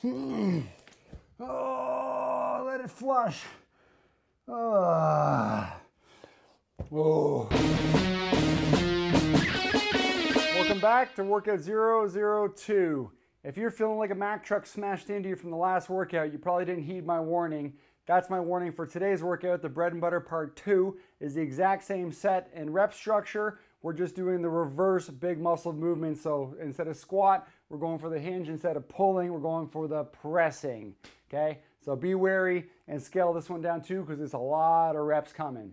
Oh, let it flush. Oh. Welcome back to workout 002. If you're feeling like a Mack truck smashed into you from the last workout, you probably didn't heed my warning. That's my warning for today's workout. The bread and butter part 2 is the exact same set and rep structure. We're just doing the reverse big muscle movement. So instead of squat, we're going for the hinge. Instead of pulling, we're going for the pressing. Okay, so be wary and scale this one down too, because there's a lot of reps coming.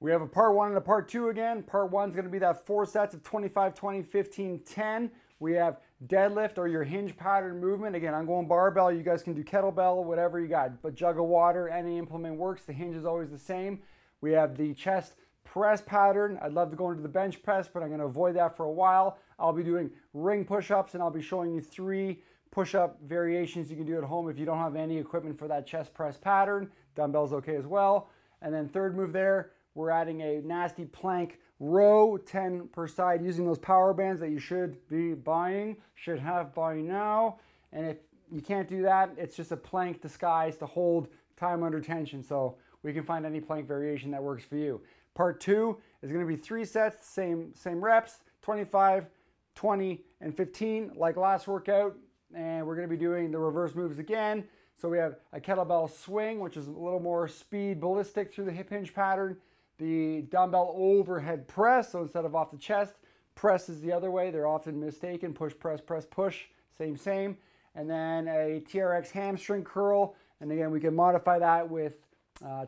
We have a part 1 and a part 2 again. Part 1 is going to be that 4 sets of 25, 20, 15, 10. We have deadlift or your hinge pattern movement. Again, I'm going barbell. You guys can do kettlebell, whatever you got. But jug of water, any implement works. The hinge is always the same. We have the chest press pattern. I'd love to go into the bench press, but I'm going to avoid that for a while. I'll be doing ring push-ups, and I'll be showing you 3 push-up variations you can do at home if you don't have any equipment for that chest press pattern. Dumbbells okay as well. And then third move there, we're adding a nasty plank row, 10 per side, using those power bands that you should be buying, should have by now. And if you can't do that, it's just a plank disguised to hold time under tension. So we can find any plank variation that works for you. Part 2 is going to be 3 sets, same reps, 25, 20, and 15, like last workout. And we're going to be doing the reverse moves again. So we have a kettlebell swing, which is a little more speed ballistic through the hip hinge pattern. The dumbbell overhead press, so instead of off the chest, press is the other way. They're often mistaken. Push, press, press, push, same. And then a TRX hamstring curl. And again, we can modify that with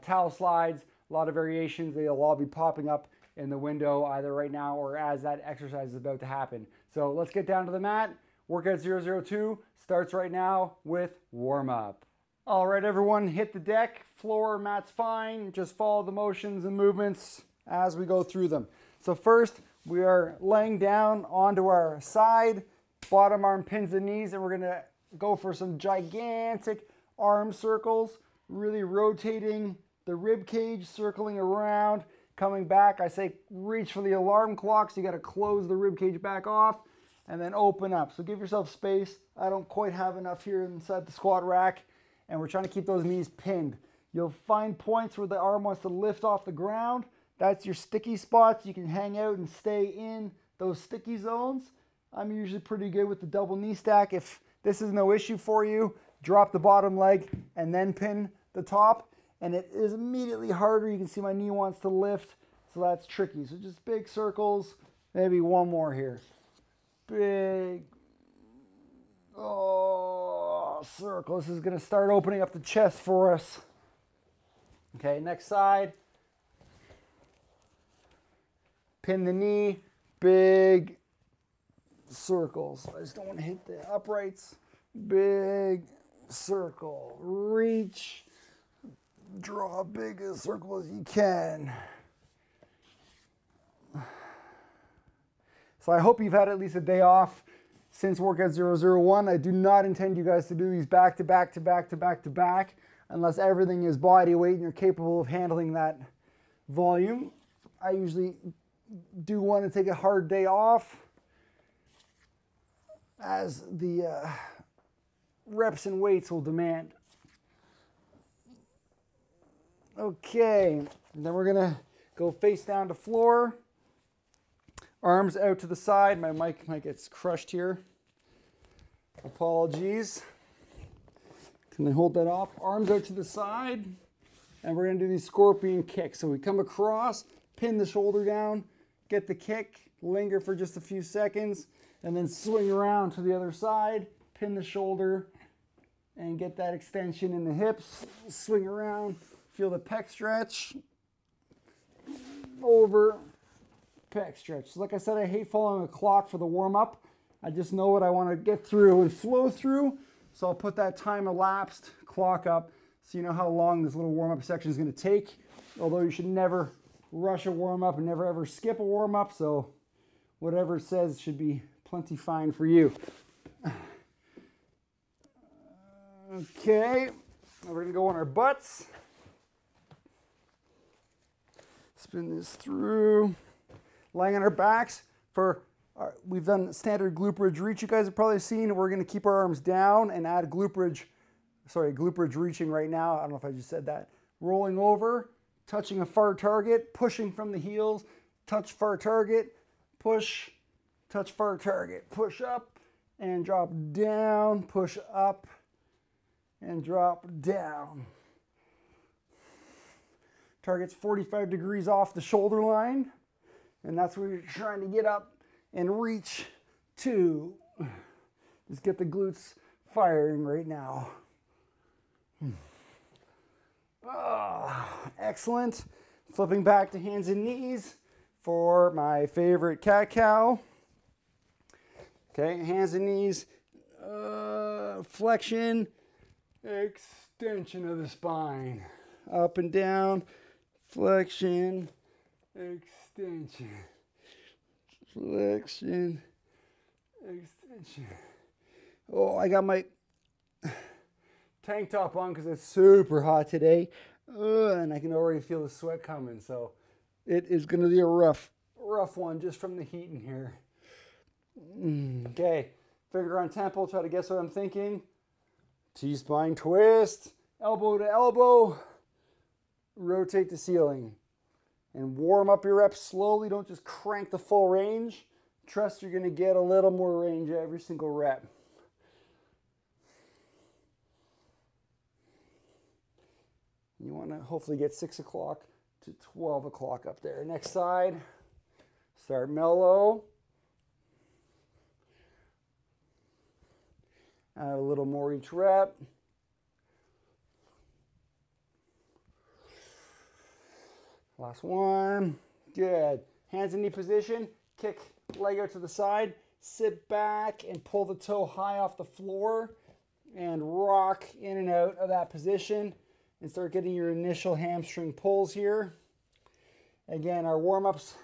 towel slides. A lot of variations. They'll all be popping up in the window either right now or as that exercise is about to happen. So let's get down to the mat. Workout 002 starts right now with warm-up. All right, everyone, hit the deck. Floor, mat's fine. Just follow the motions and movements as we go through them. So first, we are laying down onto our side. Bottom arm pins the knees, and we're going to go for some gigantic arm circles, really rotating the rib cage, circling around, coming back. I say reach for the alarm clock, so you got to close the rib cage back off and then open up. So give yourself space. I don't quite have enough here inside the squat rack, and we're trying to keep those knees pinned. You'll find points where the arm wants to lift off the ground. That's your sticky spots. You can hang out and stay in those sticky zones. I'm usually pretty good with the double knee stack. If this is no issue for you, drop the bottom leg and then pin the top. And it is immediately harder. You can see my knee wants to lift, so that's tricky. So just big circles, maybe one more here. Big, circle. This is going to start opening up the chest for us. Okay, next side. Pin the knee, big circles. I just don't want to hit the uprights. Big circle. Reach. Draw big a circle as you can. So I hope you've had at least a day off since workout 001. I do not intend you guys to do these back to back to back to back to back unless everything is body weight and you're capable of handling that volume. I usually do want to take a hard day off as the reps and weights will demand. Okay, and then we're gonna go face down to floor. Arms out to the side. My mic might get crushed here. Apologies. Can I hold that off? Arms out to the side. And we're gonna do these scorpion kicks. So we come across, pin the shoulder down, get the kick, linger for just a few seconds, and then swing around to the other side, pin the shoulder, and get that extension in the hips. Swing around. Feel the pec stretch, over, pec stretch. So like I said, I hate following a clock for the warm-up. I just know what I want to get through and flow through. So I'll put that time elapsed clock up so you know how long this little warm-up section is going to take. Although you should never rush a warm-up and never ever skip a warm-up. So whatever it says should be plenty fine for you. Okay, now we're going to go on our butts. Spin this through. Lying on our backs for We've done standard glute bridge reach, you guys have probably seen. We're gonna keep our arms down and add glute bridge reaching right now. I don't know if I just said that. Rolling over, touching a far target, pushing from the heels, touch far target, push, touch far target, push up and drop down, push up and drop down. Target's 45 degrees off the shoulder line, and that's where you're trying to get up and reach to. Just get the glutes firing right now. Excellent. Flipping back to hands and knees for my favorite cat-cow. Okay, hands and knees, flexion, extension of the spine. Up and down, flexion, extension, flexion, extension. Oh, I got my tank top on because it's super hot today. And I can already feel the sweat coming. So it is going to be a rough one just from the heat in here. Okay, finger on temple, try to guess what I'm thinking. T-spine twist, elbow to elbow, rotate the ceiling. And warm up your reps slowly, don't just crank the full range. Trust you're gonna get a little more range every single rep. You wanna hopefully get 6 o'clock to 12 o'clock up there. Next side, start mellow. Add a little more each rep. Last one. Good. Hands in knee position. Kick leg out to the side. Sit back and pull the toe high off the floor and rock in and out of that position and start getting your initial hamstring pulls here. Again, our warm-ups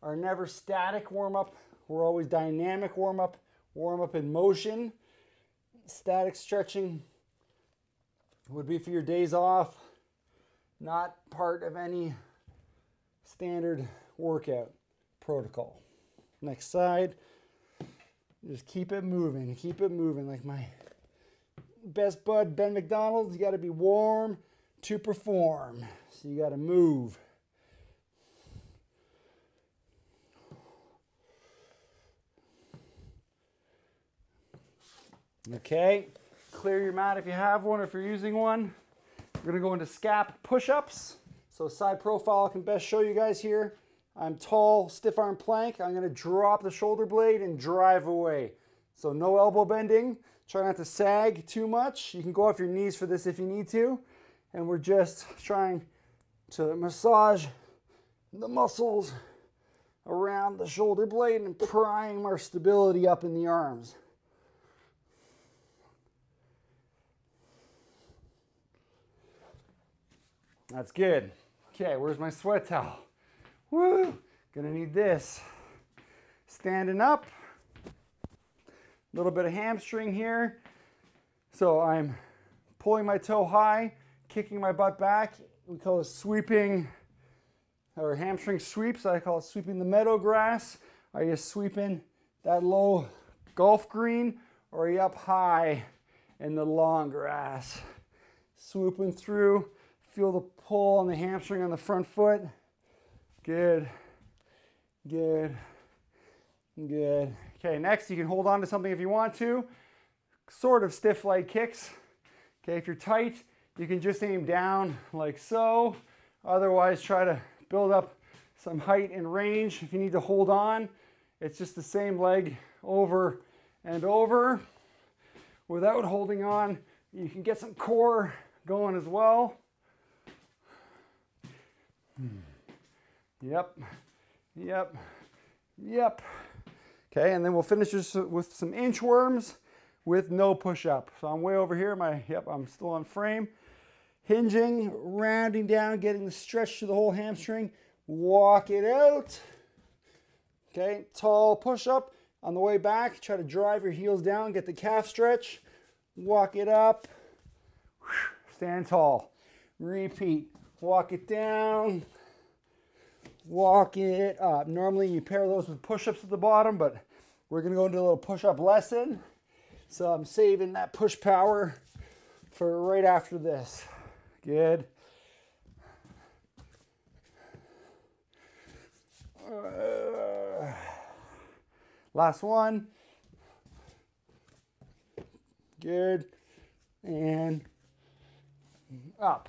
are never static warm-up. We're always dynamic warm-up in motion. Static stretching would be for your days off, not part of any standard workout protocol. Next side, just keep it moving like my best bud Ben McDonald. You got to be warm to perform, so you got to move. Okay, clear your mat if you have one or if you're using one. We're gonna go into scap push-ups. So side profile I can best show you guys here. I'm tall, stiff arm plank. I'm gonna drop the shoulder blade and drive away. So no elbow bending. Try not to sag too much. You can go off your knees for this if you need to. And we're just trying to massage the muscles around the shoulder blade and prime our stability up in the arms. That's good. Okay, where's my sweat towel? Woo! Gonna need this. Standing up. A little bit of hamstring here. So I'm pulling my toe high, kicking my butt back. We call it sweeping, or hamstring sweeps. I call it sweeping the meadow grass. Are you sweeping that low golf green, or are you up high in the long grass? Swooping through. Feel the pull on the hamstring on the front foot. Good, good, good. Okay, next you can hold on to something if you want to. Sort of stiff leg kicks. Okay, if you're tight, you can just aim down like so. Otherwise, try to build up some height and range. If you need to hold on, it's just the same leg over and over. Without holding on, you can get some core going as well. Yep, yep, yep. Okay, and then we'll finish this with some inchworms with no push-up. So I'm way over here. I'm still on frame. Hinging, rounding down, getting the stretch to the whole hamstring. Walk it out. Okay, tall push-up. On the way back, try to drive your heels down, get the calf stretch. Walk it up. Stand tall. Repeat. Walk it down, walk it up. Normally you pair those with push-ups at the bottom, but we're gonna go into a little push-up lesson. So I'm saving that push power for right after this. Good. Last one. Good. And up.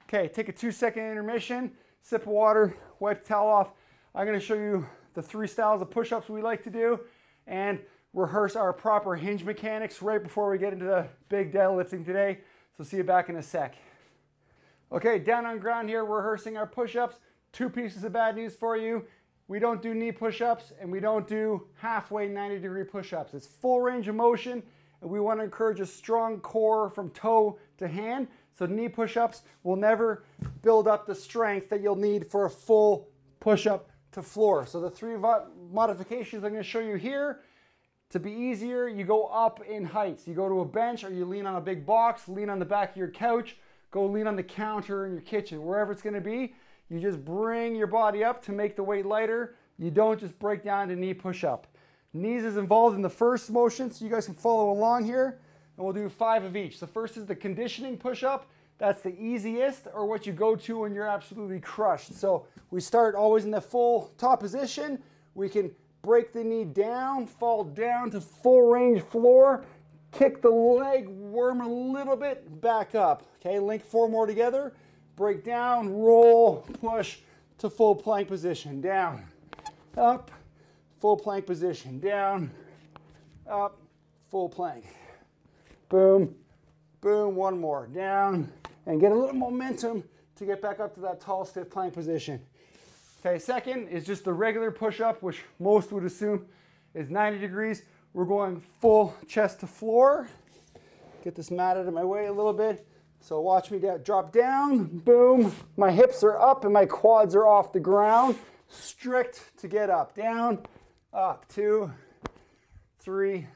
Okay, take a 2-second intermission, sip of water, wipe the towel off. I'm going to show you the 3 styles of push-ups we like to do and rehearse our proper hinge mechanics right before we get into the big deadlifting today. So see you back in a sec. Okay, down on ground here, we're rehearsing our push-ups. 2 pieces of bad news for you. We don't do knee push-ups and we don't do halfway 90-degree push-ups. It's full range of motion and we want to encourage a strong core from toe to hand. So knee push-ups will never build up the strength that you'll need for a full push-up to floor. So the 3 modifications I'm going to show you here, to be easier, you go up in heights. You go to a bench or you lean on a big box, lean on the back of your couch, go lean on the counter in your kitchen, wherever it's going to be. You just bring your body up to make the weight lighter. You don't just break down to knee push-up. Knees is involved in the first motion, so you guys can follow along here. And we'll do 5 of each. The first is the conditioning push-up. That's the easiest, or what you go to when you're absolutely crushed. So we start always in the full top position. We can break the knee down, fall down to full range floor, kick the leg, worm a little bit, back up. Okay, link 4 more together. Break down, roll, push to full plank position. Down, up, full plank position. Down, up, full plank. Boom, boom, 1 more. Down, and get a little momentum to get back up to that tall, stiff plank position. Okay, second is just the regular push-up, which most would assume is 90 degrees. We're going full chest to floor. Get this mat out of my way a little bit. So watch me drop down, boom. My hips are up and my quads are off the ground. Strict to get up, down, up, 2, 3,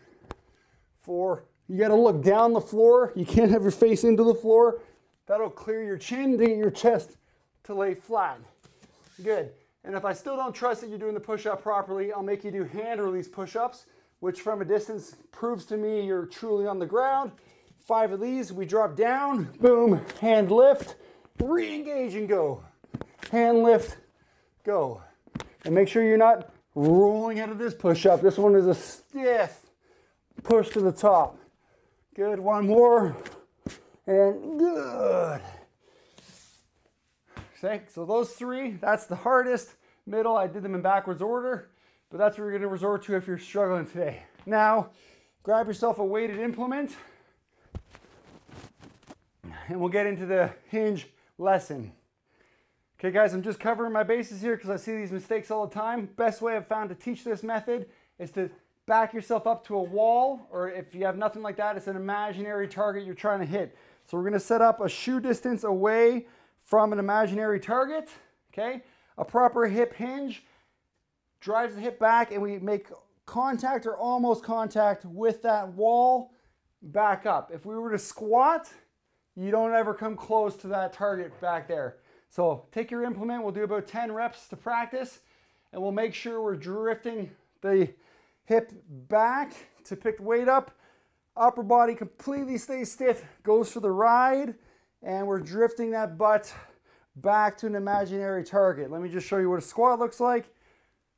4. You gotta look down the floor. You can't have your face into the floor. That'll clear your chin to get your chest to lay flat. Good. And if I still don't trust that you're doing the push-up properly, I'll make you do hand release push-ups, which from a distance proves to me you're truly on the ground. 5 of these, we drop down, boom, hand lift, re-engage and go. Hand lift, go. And make sure you're not rolling out of this push-up. This one is a stiff push to the top. Good, 1 more, and good. Okay, so those 3, that's the hardest. Middle, I did them in backwards order, but that's what you're gonna resort to if you're struggling today. Now, grab yourself a weighted implement, and we'll get into the hinge lesson. Okay guys, I'm just covering my bases here because I see these mistakes all the time. Best way I've found to teach this method is to back yourself up to a wall, or if you have nothing like that, it's an imaginary target you're trying to hit. So we're gonna set up a shoe distance away from an imaginary target, okay? A proper hip hinge drives the hip back and we make contact or almost contact with that wall, back up. If we were to squat, you don't ever come close to that target back there. So take your implement, we'll do about 10 reps to practice, and we'll make sure we're drifting the hip back to pick the weight up. Upper body completely stays stiff, goes for the ride, and we're drifting that butt back to an imaginary target. Let me just show you what a squat looks like.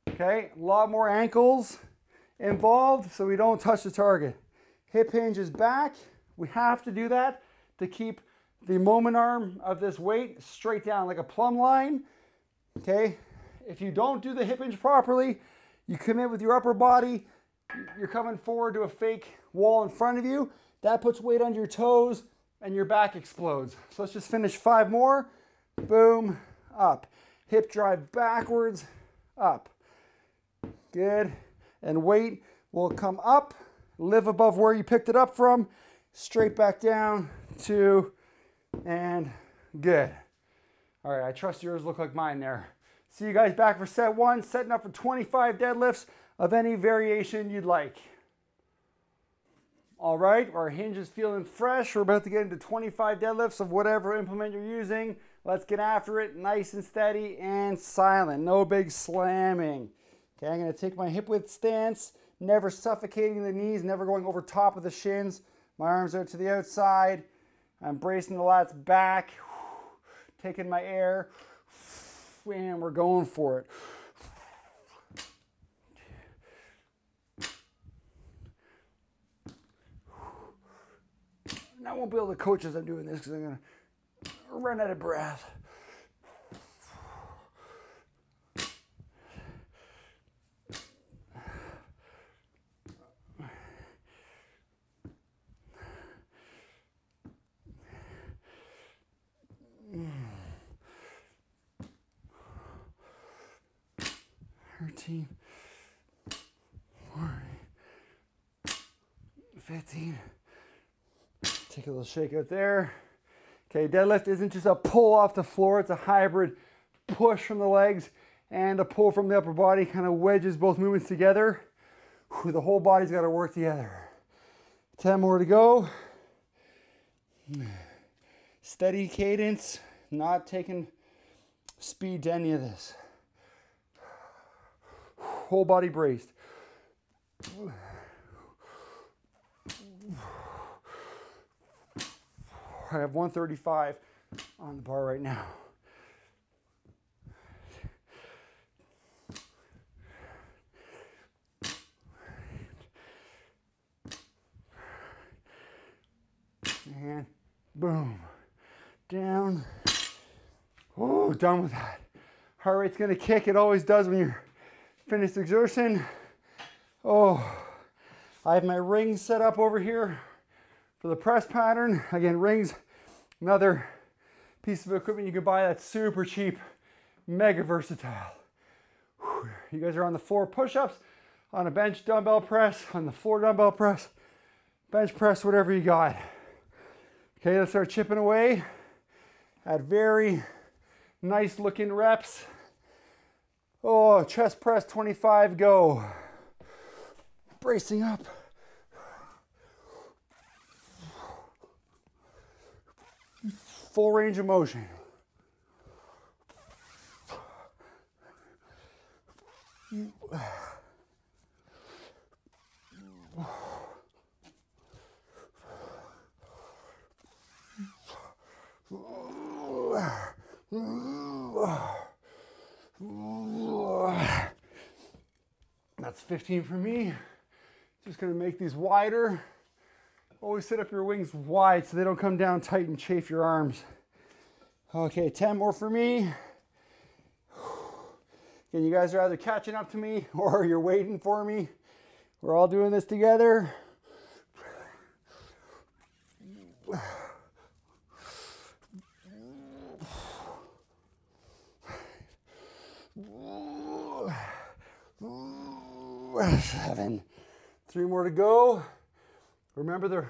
Okay, a lot more ankles involved so we don't touch the target. Hip hinge is back. We have to do that to keep the moment arm of this weight straight down like a plumb line. Okay, if you don't do the hip hinge properly, you commit with your upper body, you're coming forward to a fake wall in front of you. That puts weight under your toes and your back explodes. So let's just finish 5 more. Boom, up. Hip drive backwards, up. Good. And weight will come up, live above where you picked it up from, straight back down, 2, and good. All right, I trust yours look like mine there. See you guys back for set 1, setting up for 25 deadlifts of any variation you'd like. All right, our hinge is feeling fresh. We're about to get into 25 deadlifts of whatever implement you're using. Let's get after it, nice and steady and silent. No big slamming. Okay, I'm gonna take my hip width stance, never suffocating the knees, never going over top of the shins. My arms out to the outside. I'm bracing the lats back, taking my air, and we're going for it. I won't be able to coach as I'm doing this because I'm going to run out of breath. Thirteen, 14, 15. Take a little shake out there. Okay, deadlift isn't just a pull off the floor, it's a hybrid push from the legs and a pull from the upper body, kind of wedges both movements together. Whew, the whole body's got to work together. 10 more to go. Steady cadence, not taking speed to any of this. Whole body braced. I have 135 on the bar right now. And boom, down. Oh, done with that. Heart rate's gonna kick. It always does when you're finished exertion. Oh, I have my rings set up over here for the press pattern. Again, rings, another piece of equipment you can buy that's super cheap, mega versatile. Whew. You guys are on the floor push-ups, on a bench dumbbell press, on the floor dumbbell press, bench press, whatever you got. Okay, let's start chipping away at very nice looking reps. Oh, chest press 25, go. Bracing up. Full range of motion. That's 15 for me. Just gonna make these wider. Always set up your wings wide so they don't come down tight and chafe your arms. Okay, 10 more for me. Again, you guys are either catching up to me or you're waiting for me. We're all doing this together. Seven. 3 more to go. Remember the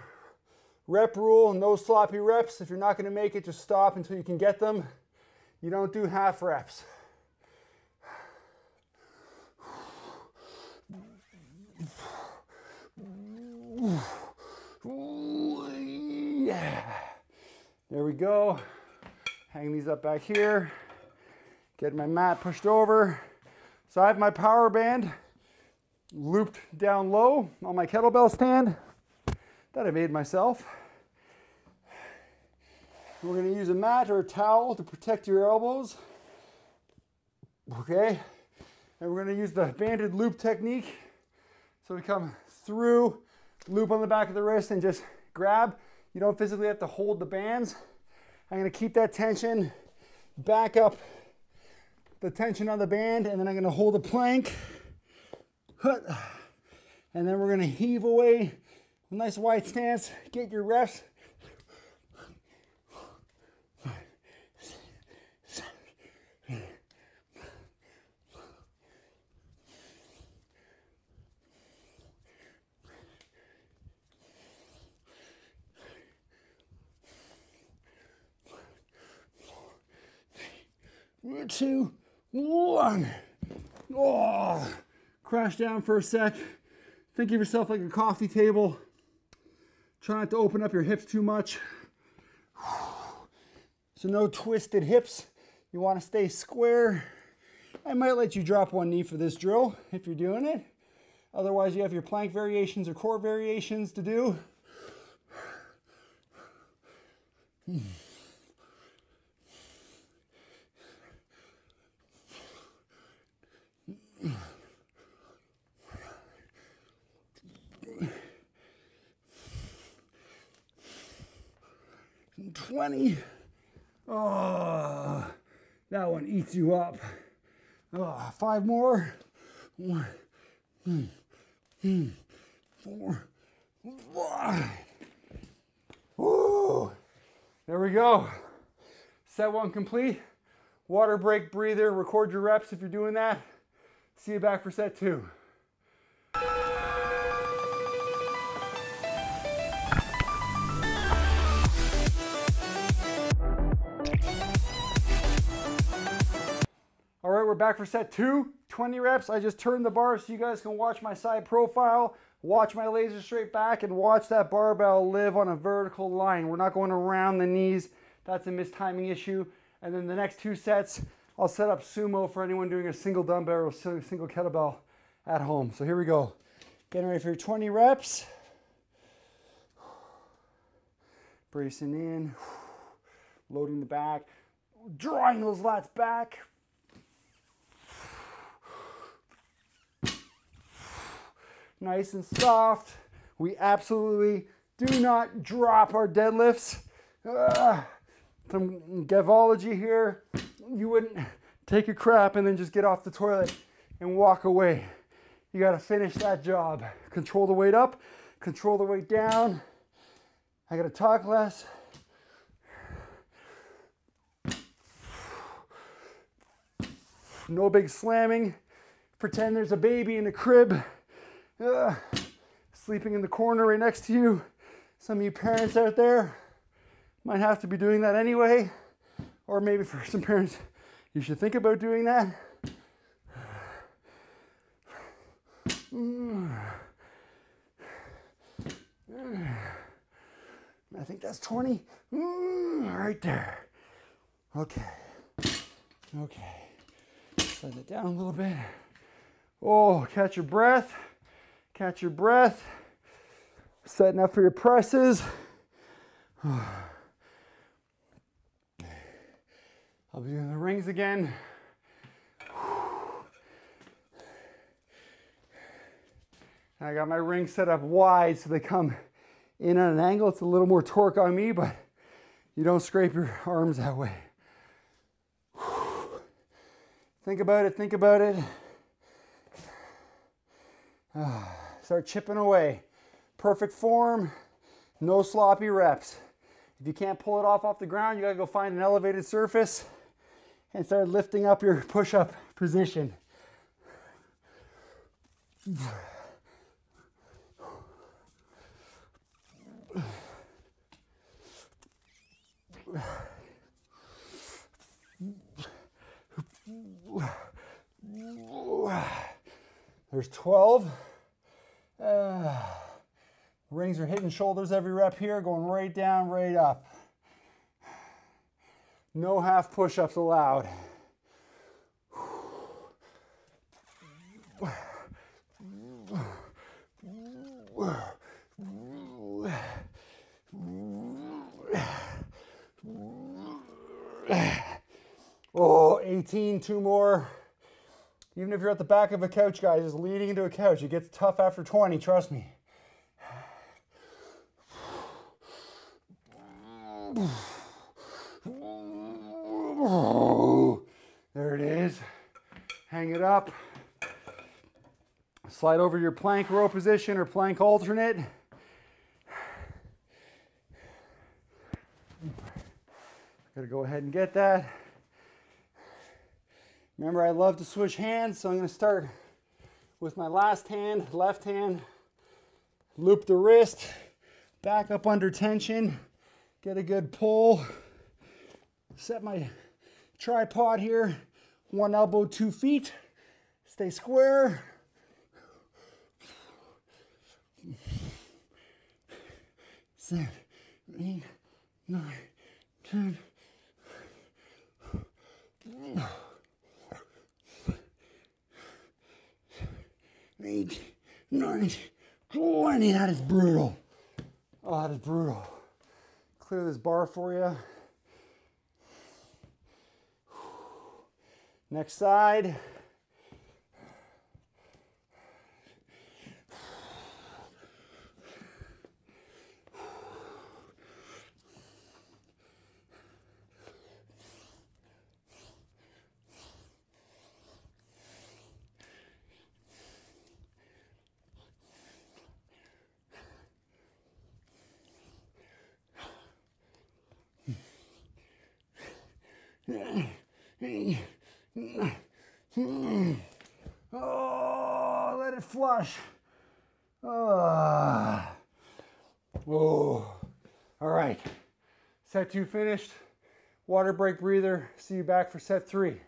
rep rule, no sloppy reps. If you're not going to make it, just stop until you can get them. You don't do half reps. Yeah. There we go. Hang these up back here. Get my mat pushed over. So I have my power band looped down low on my kettlebell stand that I made myself. We're going to use a mat or a towel to protect your elbows. Okay, and we're going to use the banded loop technique. So we come through, loop on the back of the wrist and just grab. You don't physically have to hold the bands. I'm going to keep that tension, back up the tension on the band, and then I'm going to hold a plank. And then we're going to heave away. Nice wide stance. Get your reps. Two, one. Oh, crash down for a sec. Think of yourself like a coffee table. Try not to open up your hips too much. So no twisted hips. You want to stay square. I might let you drop one knee for this drill if you're doing it. Otherwise, you have your plank variations or core variations to do. And 20. Oh, that one eats you up. Oh, 5 more. 1, 2, 4, 5. Woo! There we go. Set 1 complete. Water break, breather. Record your reps if you're doing that. See you back for set 2. All right, we're back for set 2, 20 reps. I just turned the bar so you guys can watch my side profile, watch my laser straight back, and watch that barbell live on a vertical line. We're not going around the knees. That's a mistiming issue. And then the next 2 sets, I'll set up sumo for anyone doing a single dumbbell or single kettlebell at home. So here we go. Getting ready for your 20 reps. Bracing in, loading the back, drawing those lats back. Nice and soft. We absolutely do not drop our deadlifts. Some gavology here. You wouldn't take a crap and then just get off the toilet and walk away. You got to finish that job. Control the weight up, control the weight down. I got to talk less. No big slamming. Pretend there's a baby in the crib. Sleeping in the corner right next to you. Some of you parents out there might have to be doing that anyway, or maybe for some parents you should think about doing that. I think that's 20 right there. Okay, slide it down a little bit. Oh, catch your breath. Catch your breath. Setting up for your presses. I'll be doing the rings again. I got my rings set up wide so they come in at an angle. It's a little more torque on me, but you don't scrape your arms that way. Think about it, think about it. Start chipping away. Perfect form, no sloppy reps. If you can't pull it off the ground, you gotta go find an elevated surface and start lifting up your push-up position. There's 12. Rings are hitting shoulders every rep here, going right down, right up. No half push-ups allowed. Oh, 18, 2 more. Even if you're at the back of a couch, guys, just leaning into a couch, it gets tough after 20, trust me. There it is. Hang it up. Slide over your plank row position or plank alternate. Gotta go ahead and get that. Remember, I love to switch hands, so I'm going to start with my last hand, left hand, loop the wrist, back up under tension, get a good pull, set my tripod here, 1 elbow, 2 feet, stay square. 7, 8, 9, 10. 8, 9, 20. That is brutal. Oh, that is brutal. Clear this bar for you. Next side. Oh, let it flush. Oh. All right. Set 2 finished. Water break, breather. See you back for set 3.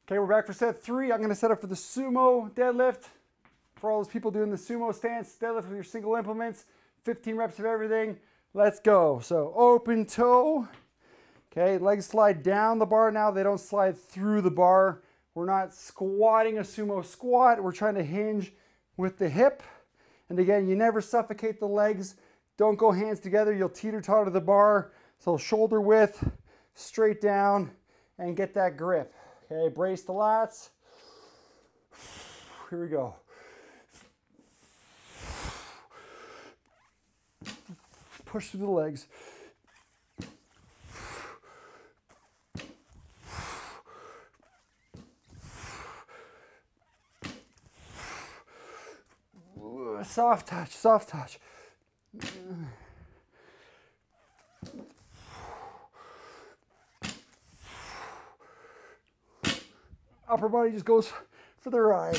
Okay, we're back for set 3. I'm gonna set up for the sumo deadlift. For all those people doing the sumo stance, deadlift with your single implements, 15 reps of everything. Let's go. So open toe. Okay, legs slide down the bar now. They don't slide through the bar. We're not squatting a sumo squat. We're trying to hinge with the hip. And again, you never suffocate the legs. Don't go hands together. You'll teeter-totter the bar. So shoulder width, straight down, and get that grip. Okay, brace the lats. Here we go. Push through the legs. Soft touch, soft touch. Upper body just goes for the ride.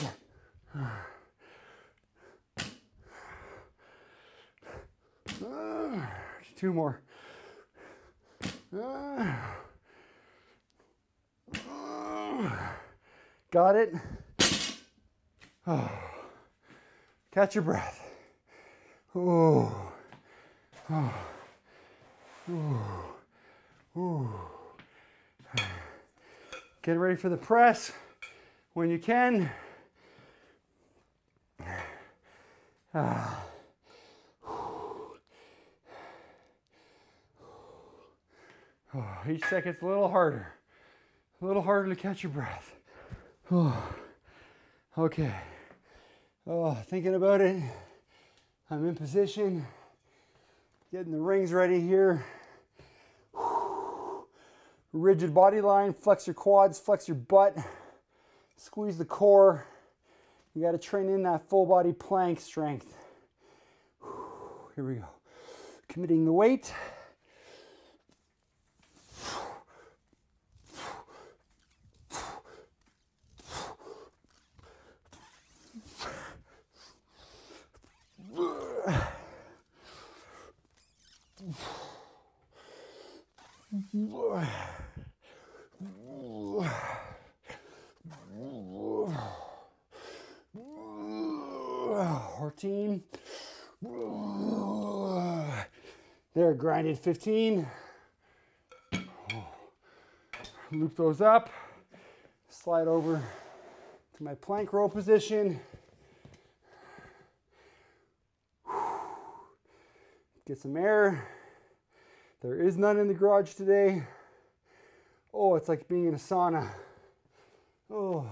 2 more. Got it. Catch your breath. Get ready for the press when you can. Each second's a little harder to catch your breath. Okay. Thinking about it. I'm in position. Getting the rings ready here. Rigid body line. Flex your quads, flex your butt. Squeeze the core. You got to train in that full body plank strength. Here we go. Committing the weight. Our team. There, grinded 15. Loop those up. Slide over to my plank row position. Get some air. There is none in the garage today. Oh, it's like being in a sauna. Oh.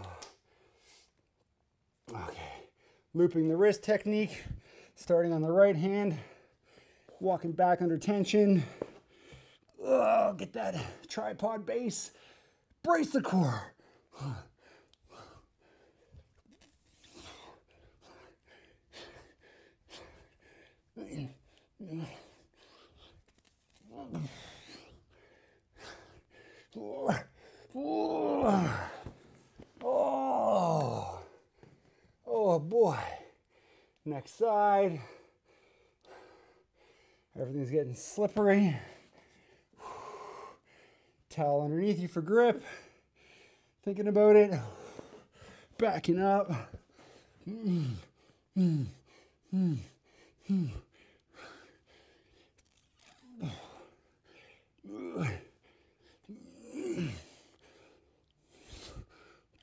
Okay. Looping the wrist technique. Starting on the right hand. Walking back under tension. Oh, get that tripod base. Brace the core. Oh boy. Next side. Everything's getting slippery. Towel underneath you for grip. Thinking about it. Backing up.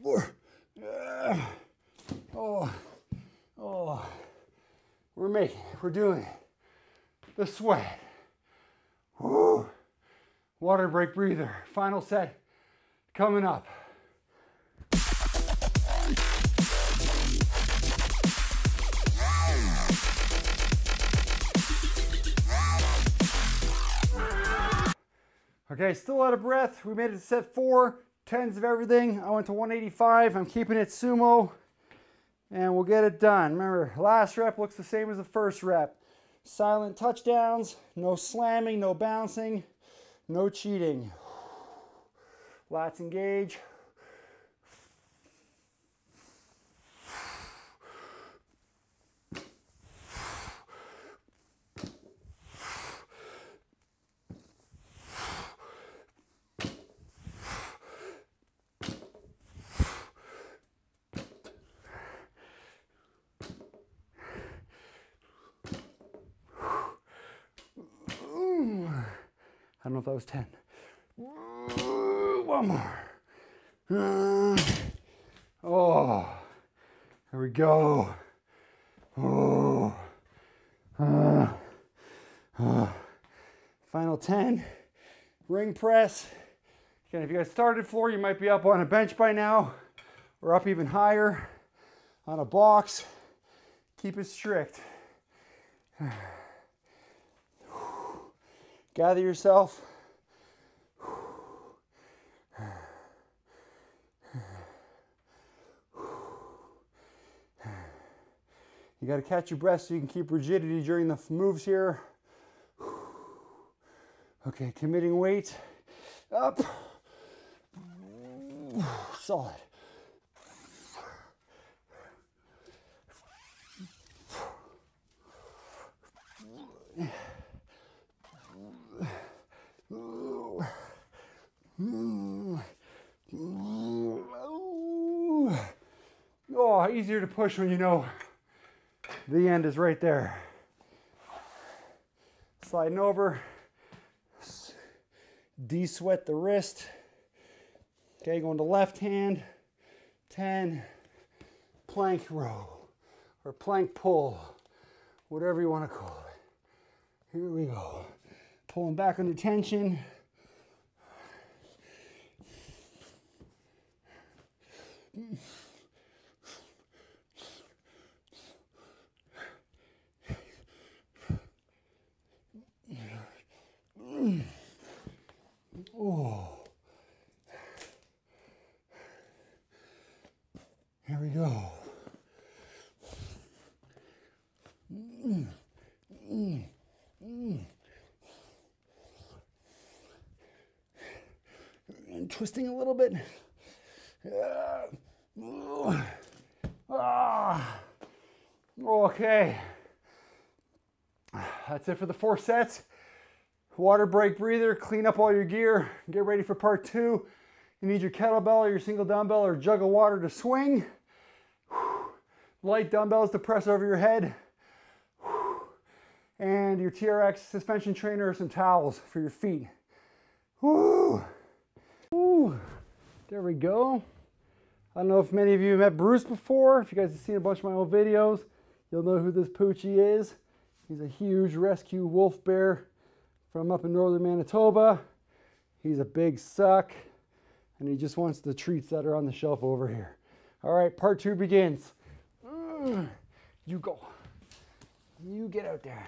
4. Oh. We're doing it. The sweat. Woo. Water break breather. Final set coming up. Okay, still out of breath. We made it to set 4, 10s of everything. I went to 185. I'm keeping it sumo, and we'll get it done. Remember, last rep looks the same as the first rep. Silent touchdowns, no slamming, no bouncing, no cheating. Lats engage. I don't know if that was 10. One more. Oh, there we go. Final 10. Ring press. Again, if you guys started floor, you might be up on a bench by now, or up even higher on a box. Keep it strict. Gather yourself. You got to catch your breath so you can keep rigidity during the moves here. Okay, committing weight. Up. Solid. Oh, easier to push when you know the end is right there. Sliding over. De-sweat the wrist. Okay, going to left hand. 10. Plank row or plank pull, whatever you want to call it. Here we go. Pulling back under tension. Oh. Here we go. And twisting a little bit. Okay. That's it for the 4 sets. Water break breather, clean up all your gear, get ready for part 2. You need your kettlebell or your single dumbbell or jug of water to swing. Light dumbbells to press over your head. And your TRX suspension trainer or some towels for your feet. Woo. Woo. There we go. I don't know if many of you have met Bruce before. If you guys have seen a bunch of my old videos, you'll know who this Poochie is. He's a huge rescue wolf bear from up in northern Manitoba. He's a big suck, and he just wants the treats that are on the shelf over here. All right, part 2 begins. You go. You get out there.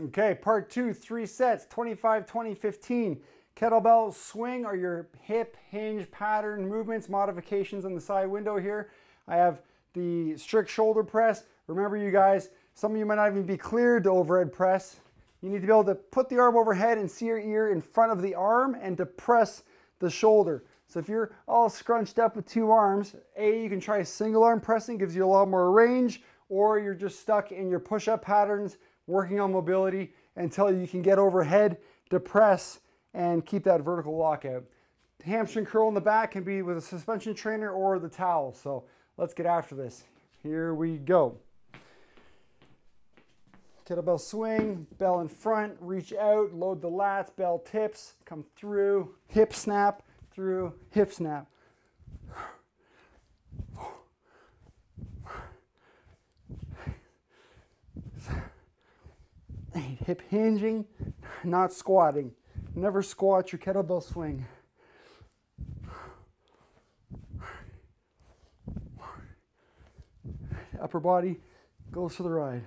Okay, part 2, 3 sets, 25, 20, 15. Kettlebell swing are your hip hinge pattern movements, modifications on the side window here. I have the strict shoulder press. Remember, you guys, some of you might not even be cleared to overhead press. You need to be able to put the arm overhead and see your ear in front of the arm and to press the shoulder. So if you're all scrunched up with 2 arms, you can try single arm pressing, gives you a lot more range, or you're just stuck in your push-up patterns, working on mobility until you can get overhead to press and keep that vertical lockout. The hamstring curl in the back can be with a suspension trainer or the towel. So let's get after this. Here we go. Kettlebell swing, bell in front, reach out, load the lats, bell tips, come through, hip snap, through, hip snap. Hip hinging, not squatting. Never squat your kettlebell swing. Upper body goes for the ride.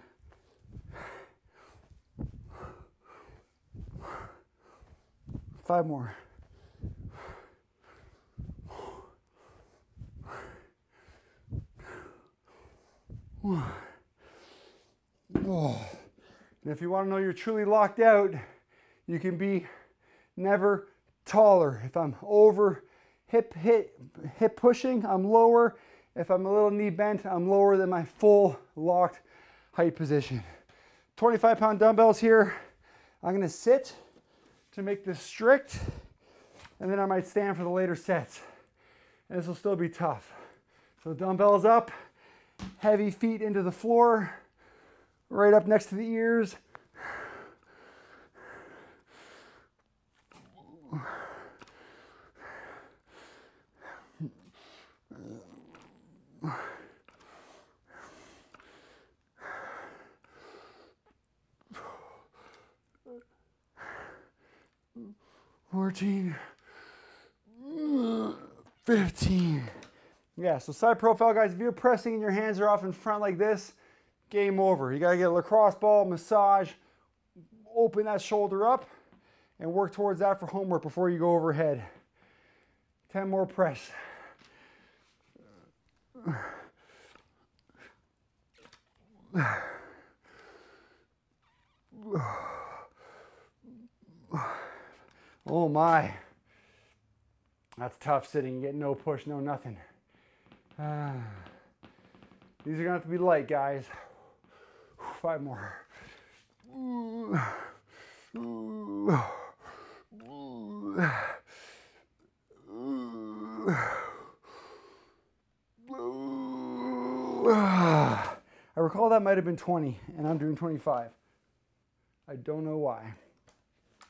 Five more. Oh. And if you want to know you're truly locked out, you can be never taller. If I'm over hip pushing, I'm lower. If I'm a little knee bent, I'm lower than my full locked height position. 25-pound dumbbells here. I'm going to sit to make this strict, and then I might stand for the later sets. And this will still be tough. So dumbbells up, heavy feet into the floor, right up next to the ears. Fourteen, 15. Yeah, so side profile, guys, if you're pressing and your hands are off in front like this, game over. You got to get a lacrosse ball, massage, open that shoulder up, and work towards that for homework before you go overhead. 10 more press. Oh my. That's tough sitting, getting no push, no nothing. These are gonna have to be light, guys. 5 more. I recall that might have been 20, and I'm doing 25. I don't know why.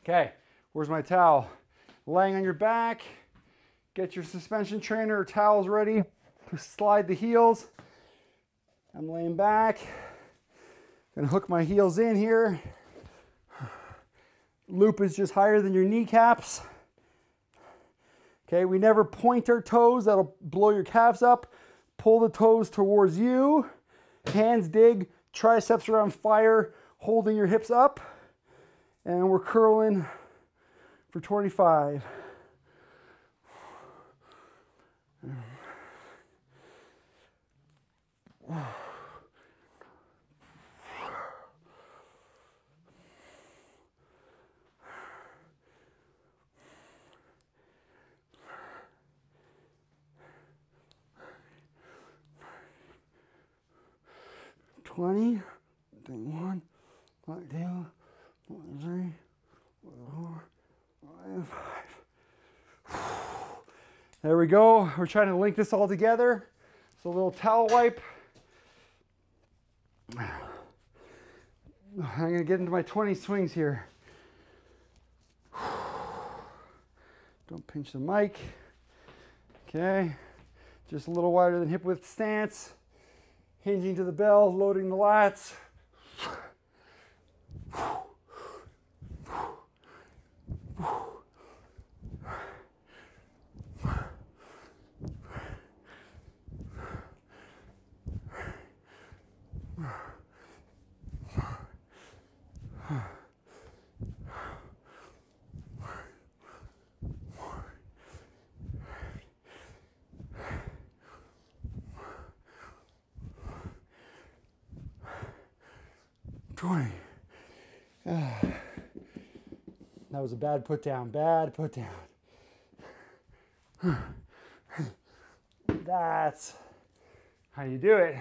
Okay, where's my towel? Laying on your back. Get your suspension trainer or towels ready. Slide the heels. I'm laying back. Gonna hook my heels in here. Loop is just higher than your kneecaps. Okay, we never point our toes. That'll blow your calves up. Pull the toes towards you. Hands dig. Triceps are on fire. Holding your hips up. And we're curling for 25. One, 2, 3, 4, 5. There we go. We're trying to link this all together. So a little towel wipe. I'm going to get into my 20 swings here. Don't pinch the mic. Okay. Just a little wider than hip width stance. Hinging to the bell, loading the lats. 20. That was a bad put down, That's how you do it.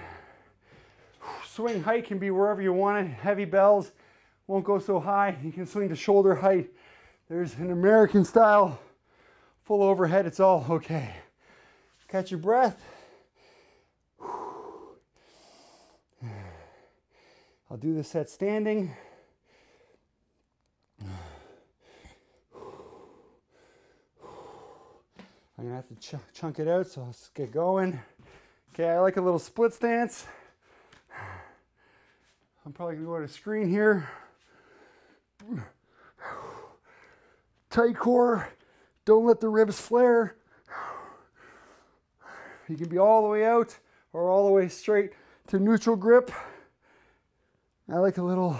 Swing height can be wherever you want it. Heavy bells won't go so high. You can swing to shoulder height. There's an American style full overhead. It's all okay. Catch your breath. I'll do this set standing. I'm gonna have to chunk it out, so let's get going. Okay, I like a little split stance. I'm probably gonna go to screen here. Tight core, don't let the ribs flare. You can be all the way out or all the way straight to neutral grip. I like a little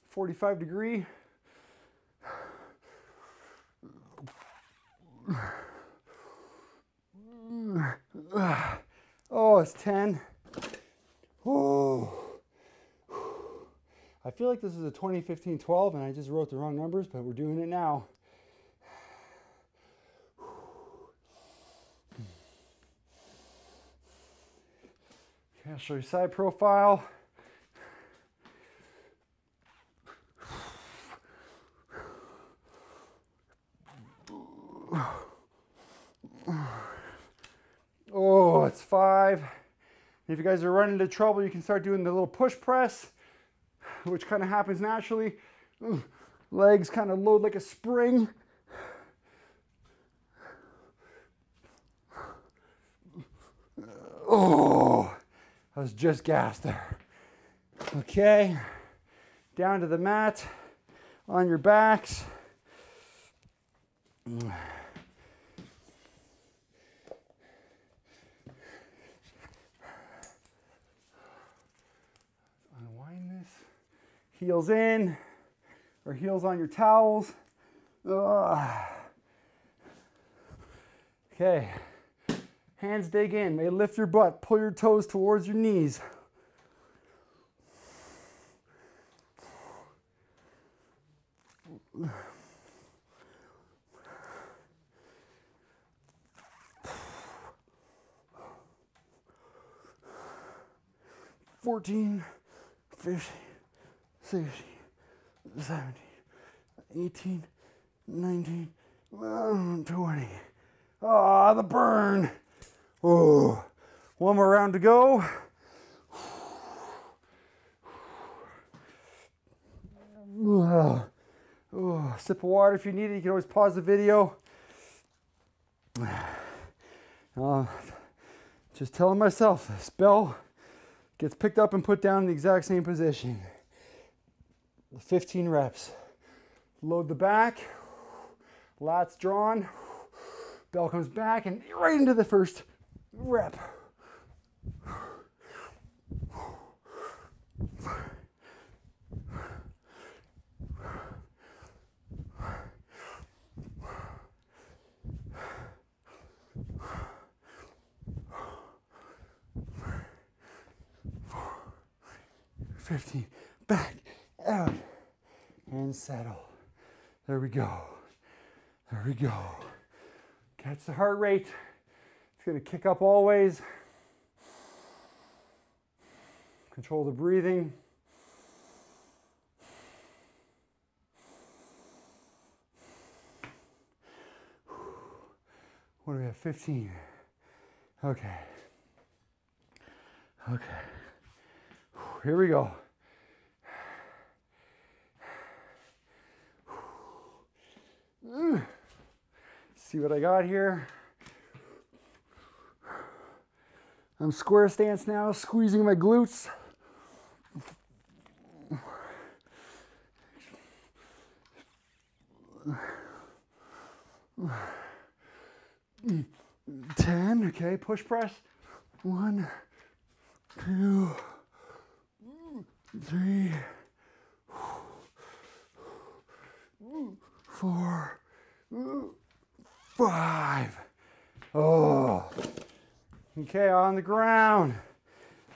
45 degree. Oh, it's 10. Oh. I feel like this is a 2015-12 and I just wrote the wrong numbers, but we're doing it now. Okay, I'll show you side profile. Oh, it's 5. If you guys are running into trouble, you can start doing the little push press, which kind of happens naturally. Legs kind of load like a spring. Oh, I was just gassed there. Okay, down to the mat, on your backs. Unwind this. Heels in, or heels on your towels. Ugh. Okay, hands dig in. May lift your butt. Pull your toes towards your knees. $14, $15, $16, $17, $18, $19, $20. Ah, the burn. Oh, one more round to go. Oh, sip of water if you need it. You can always pause the video. Just telling myself this bell gets picked up and put down in the exact same position. 15 reps. Load the back, lats drawn, bell comes back and right into the first rep. Back, out, and settle. There we go. There we go. Catch the heart rate. It's going to kick up always. Control the breathing. What do we have? 15. Okay. Okay. Here we go. See what I got here. I'm square stance now, squeezing my glutes. Ten, okay, push press. 1, 2, 3, 4, 5. Oh. Okay, on the ground.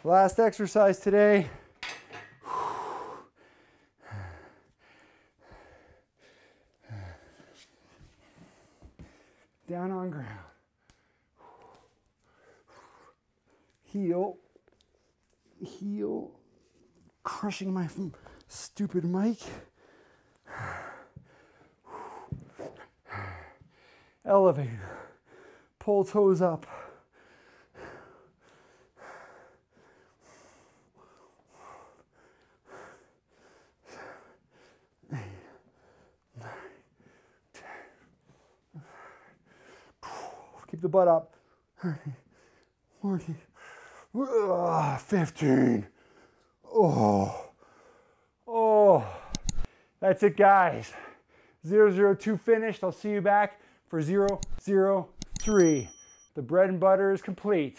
Last exercise today. Down on ground. Heel. Heel. Crushing my stupid mic. Elevator. Pull toes up. the butt up. 40, 15. Oh. That's it, guys. 002 finished. I'll see you back for 003. The bread and butter is complete.